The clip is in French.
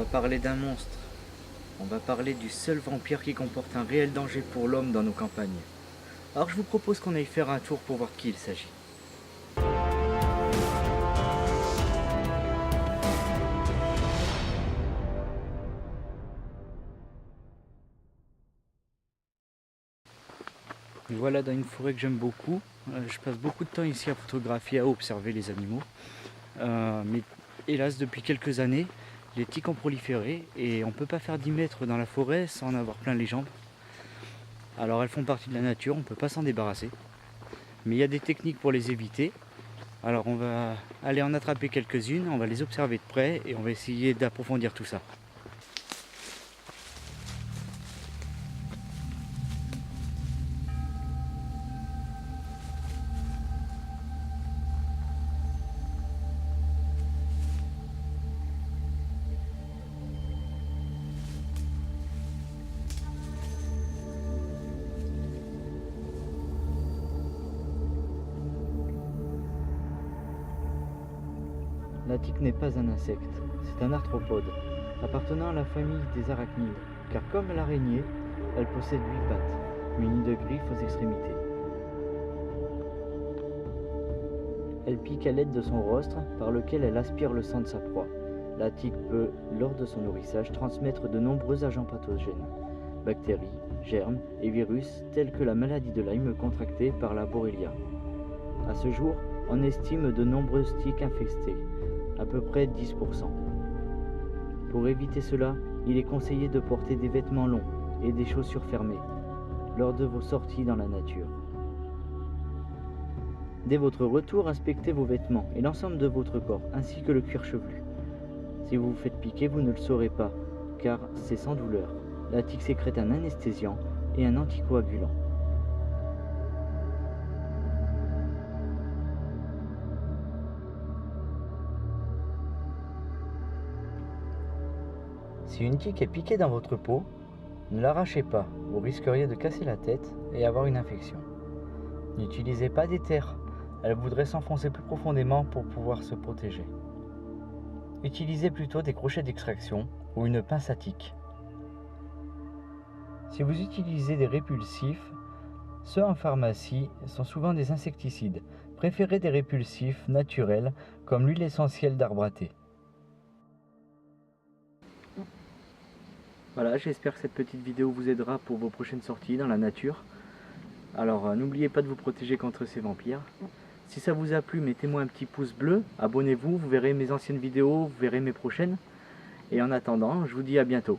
parler d'un monstre. On va parler du seul vampire qui comporte un réel danger pour l'homme dans nos campagnes. Alors je vous propose qu'on aille faire un tour pour voir de qui il s'agit. Me voilà dans une forêt que j'aime beaucoup. Je passe beaucoup de temps ici à photographier, à observer les animaux. Mais hélas, depuis quelques années, les tiques ont proliféré et on ne peut pas faire 10 mètres dans la forêt sans en avoir plein les jambes. Alors elles font partie de la nature, on ne peut pas s'en débarrasser. Mais il y a des techniques pour les éviter. Alors on va aller en attraper quelques-unes, on va les observer de près et on va essayer d'approfondir tout ça. La tique n'est pas un insecte, c'est un arthropode, appartenant à la famille des arachnides, car comme l'araignée, elle possède 8 pattes, munies de griffes aux extrémités. Elle pique à l'aide de son rostre, par lequel elle aspire le sang de sa proie. La tique peut, lors de son nourrissage, transmettre de nombreux agents pathogènes, bactéries, germes et virus tels que la maladie de Lyme contractée par la Borrelia. À ce jour, on estime de nombreuses tiques infestées, à peu près 10%. Pour éviter cela, il est conseillé de porter des vêtements longs et des chaussures fermées lors de vos sorties dans la nature. Dès votre retour, inspectez vos vêtements et l'ensemble de votre corps, ainsi que le cuir chevelu. Si vous vous faites piquer, vous ne le saurez pas, car c'est sans douleur. La tique sécrète un anesthésiant et un anticoagulant. Si une tique est piquée dans votre peau, ne l'arrachez pas, vous risqueriez de casser la tête et avoir une infection. N'utilisez pas d'éther, elle voudrait s'enfoncer plus profondément pour pouvoir se protéger. Utilisez plutôt des crochets d'extraction ou une pince à tique. Si vous utilisez des répulsifs, ceux en pharmacie sont souvent des insecticides. Préférez des répulsifs naturels comme l'huile essentielle d'arbre à thé. Voilà, j'espère que cette petite vidéo vous aidera pour vos prochaines sorties dans la nature. Alors n'oubliez pas de vous protéger contre ces vampires. Si ça vous a plu, mettez-moi un petit pouce bleu, abonnez-vous, vous verrez mes anciennes vidéos, vous verrez mes prochaines. Et en attendant, je vous dis à bientôt.